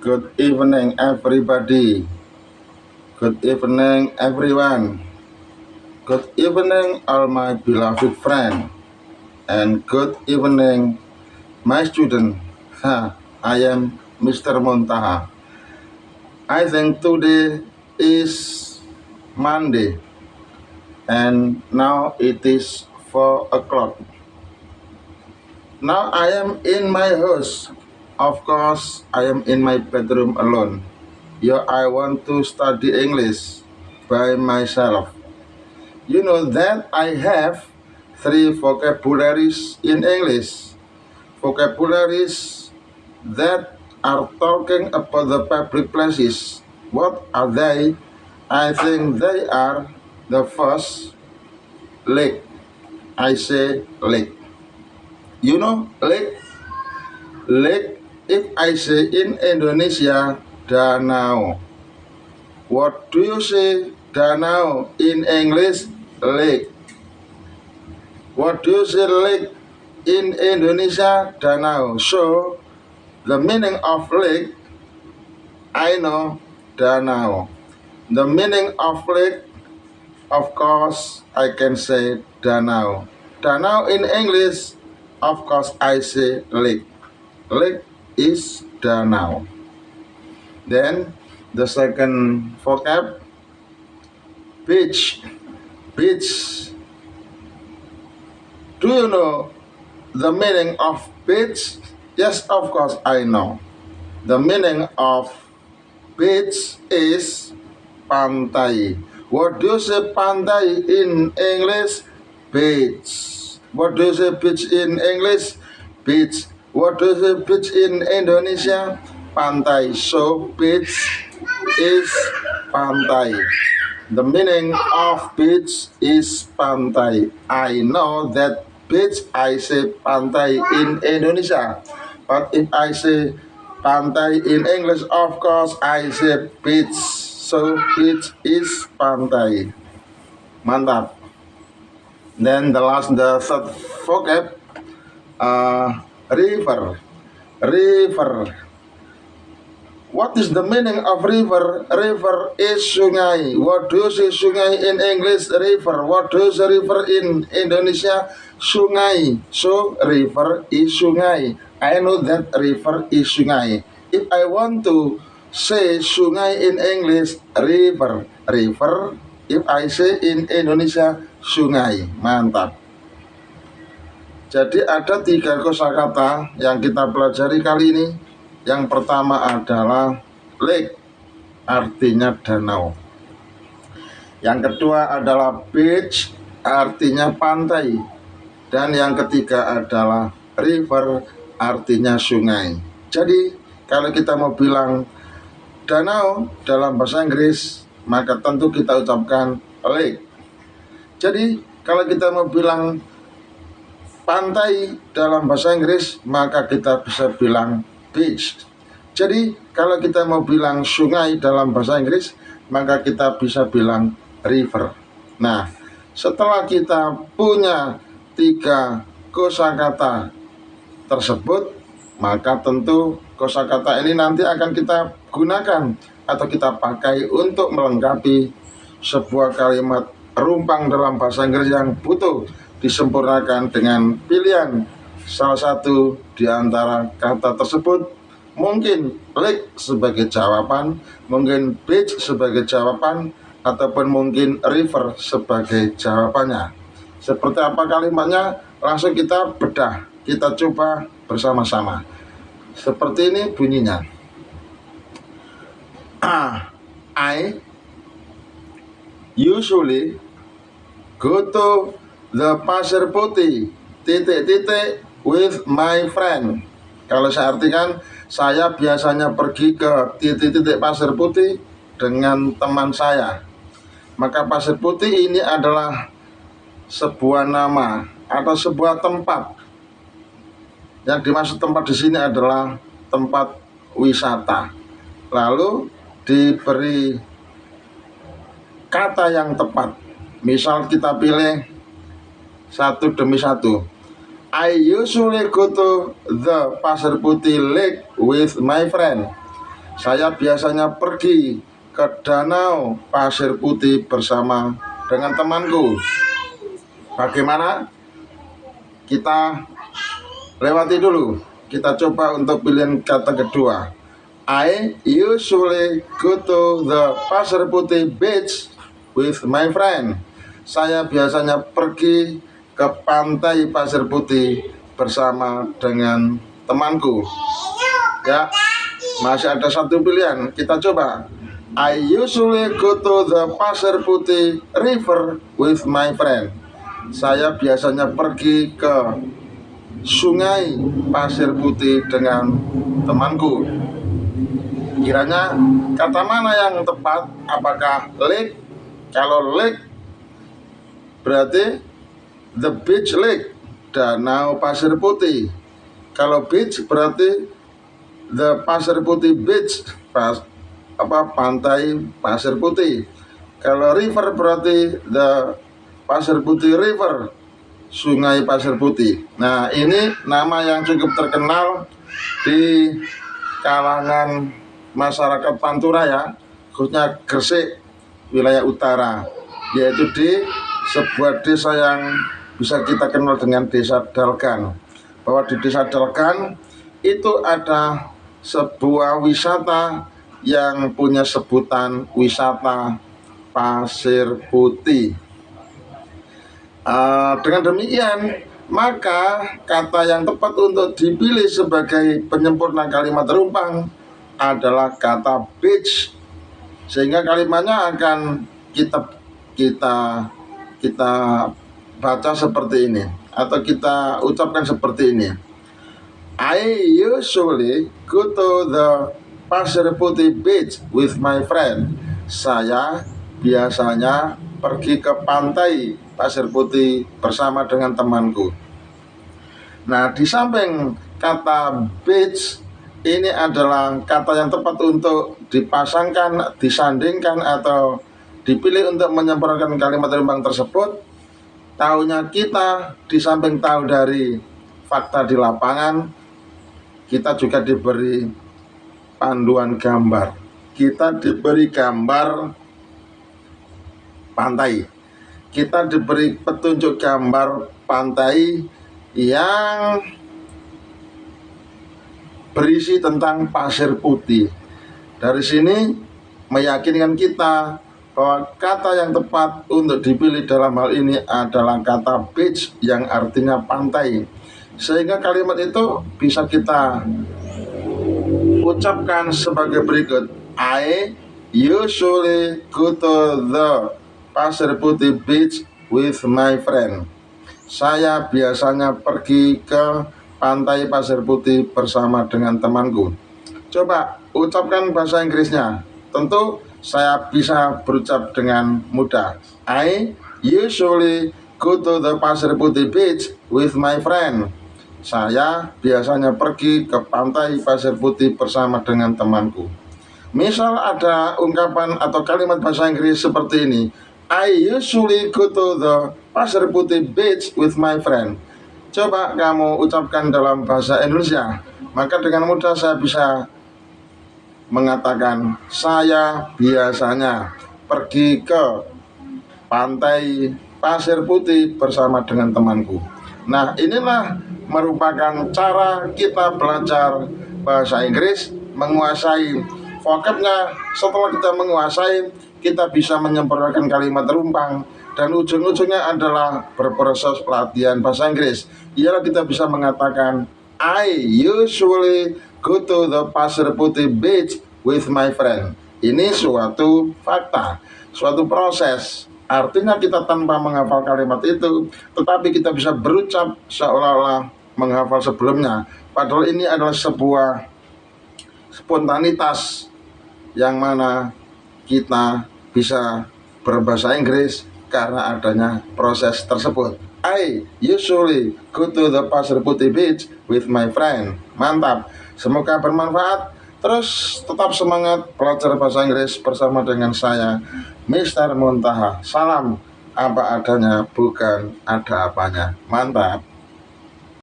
Good evening, everybody. Good evening, everyone. Good evening, all my beloved friend. And good evening, my student. I am Mr. Montaha. I think today is Monday, and now it is 4 o'clock. Now I am in my house. Of course, I am in my bedroom alone. Yeah, I want to study English by myself. You know that I have 3 vocabularies in English. Vocabularies that are talking about the public places. What are they? I think they are the first, lake. I say lake. You know lake? Lake, if I say in Indonesia, danau. What do you say danau in English? Lake. What do you say lake in Indonesia? Danau. So, the meaning of lake, I know danau. The meaning of lake, of course, I can say danau. Danau in English, of course, I say lake. Lake is danau. Then the second vocab, beach. Beach. Do you know the meaning of beach? Yes, of course I know. The meaning of beach is pantai. What do you say pantai in English? Beach. What do you say beach in English? Beach. What do you say beach in Indonesia? Pantai. So beach is pantai. The meaning of beach is pantai. I know that beach, I say pantai in Indonesia. But if I say pantai in English, of course I say beach. So beach is pantai. Mantap. Then the third vocab, river. River. What is the meaning of river? River is sungai. What do you say sungai in English? River. What do you say river in Indonesia? Sungai. So river is sungai. I know that river is sungai. If I want to say sungai in English, river. River. If I say in Indonesia, sungai. Mantap. Jadi ada 3 kosakata yang kita pelajari kali ini. Yang pertama adalah lake, artinya danau. Yang kedua adalah beach, artinya pantai. Dan yang ketiga adalah river, artinya sungai. Jadi kalau kita mau bilang danau dalam bahasa Inggris, maka tentu kita ucapkan lake. Jadi kalau kita mau bilang pantai dalam bahasa Inggris, maka kita bisa bilang beach. Jadi kalau kita mau bilang sungai dalam bahasa Inggris, maka kita bisa bilang river. Nah, setelah kita punya 3 kosakata tersebut, maka tentu kosakata ini nanti akan kita gunakan atau kita pakai untuk melengkapi sebuah kalimat rumpang dalam bahasa Inggris yang butuh disempurnakan dengan pilihan salah satu di antara kata tersebut. Mungkin lake sebagai jawaban, mungkin beach sebagai jawaban, ataupun mungkin river sebagai jawabannya. Seperti apa kalimatnya? Langsung kita bedah, kita coba bersama-sama. Seperti ini bunyinya. I usually go to the Pasir Putih with my friend. Kalau saya artikan, saya biasanya pergi ke Pasir Putih dengan teman saya. Maka Pasir Putih ini adalah sebuah nama atau sebuah tempat. Yang dimaksud tempat di sini adalah tempat wisata. Lalu diberi kata yang tepat. Misal kita pilih satu demi satu. I usually go to the Pasir Putih Lake with my friend. Saya biasanya pergi ke danau pasir putih bersama dengan temanku. Bagaimana? Kita lewati dulu. Kita coba untuk pilihan kata kedua. I usually go to the Pasir Putih beach with my friend. Saya biasanya pergi ke pantai Pasir Putih bersama dengan temanku. Ya, masih ada satu pilihan. Kita coba. I usually go to the Pasir Putih river with my friend. Saya biasanya pergi ke sungai Pasir Putih dengan temanku. Kiranya kata mana yang tepat? Apakah lake? Kalau lake berarti the beach lake, danau pasir putih. Kalau beach berarti the pasir putih beach, pantai pasir putih. Kalau river berarti the pasir putih river, sungai pasir putih. Nah, ini nama yang cukup terkenal di kalangan masyarakat Pantura ya, khususnya Gresik wilayah utara, yaitu di sebuah desa yang bisa kita kenal dengan Desa Dalgan. Bahwa di Desa Dalgan itu ada sebuah wisata yang punya sebutan wisata pasir putih. Dengan demikian, maka kata yang tepat untuk dipilih sebagai penyempurna kalimat terumpang adalah kata beach, sehingga kalimatnya akan kita baca seperti ini atau kita ucapkan seperti ini. I usually go to the Pasir Putih beach with my friend. Saya biasanya pergi ke pantai Pasir Putih bersama dengan temanku. Nah, di samping kata beach, ini adalah kata yang tepat untuk dipasangkan, disandingkan, atau dipilih untuk menyempurnakan kalimat terumpang tersebut. Tahunya kita, di samping tahu dari fakta di lapangan, kita juga diberi panduan gambar. Kita diberi gambar pantai. Kita diberi petunjuk gambar pantai yang berisi tentang pasir putih. Dari sini meyakinkan kita bahwa kata yang tepat untuk dipilih dalam hal ini adalah kata beach yang artinya pantai. Sehingga kalimat itu bisa kita ucapkan sebagai berikut. I usually go to the Pasir Putih beach with my friend. Saya biasanya pergi ke pantai Pasir Putih bersama dengan temanku. Coba ucapkan bahasa Inggrisnya. Tentu saya bisa berucap dengan mudah. I usually go to the Pasir Putih beach with my friend. Saya biasanya pergi ke pantai Pasir Putih bersama dengan temanku. Misal ada ungkapan atau kalimat bahasa Inggris seperti ini. I usually go to the Pasir Putih beach with my friend. Coba kamu ucapkan dalam bahasa Indonesia, maka dengan mudah saya bisa mengatakan saya biasanya pergi ke pantai Pasir Putih bersama dengan temanku. Nah, inilah merupakan cara kita belajar bahasa Inggris, menguasai vocabnya. Setelah kita menguasai, kita bisa menyempurnakan kalimat terumpang. Dan ujung-ujungnya adalah berproses pelatihan bahasa Inggris. Ialah kita bisa mengatakan I usually go to the Pasir Putih beach with my friend. Ini suatu fakta, suatu proses. Artinya kita tanpa menghafal kalimat itu, tetapi kita bisa berucap seolah-olah menghafal sebelumnya. Padahal ini adalah sebuah spontanitas yang mana kita bisa berbahasa Inggris karena adanya proses tersebut. I usually go to the Pasir Putih beach with my friend. Mantap, semoga bermanfaat. Terus tetap semangat belajar bahasa Inggris bersama dengan saya, Mr. Muntaha. Salam apa adanya, bukan ada apanya. Mantap.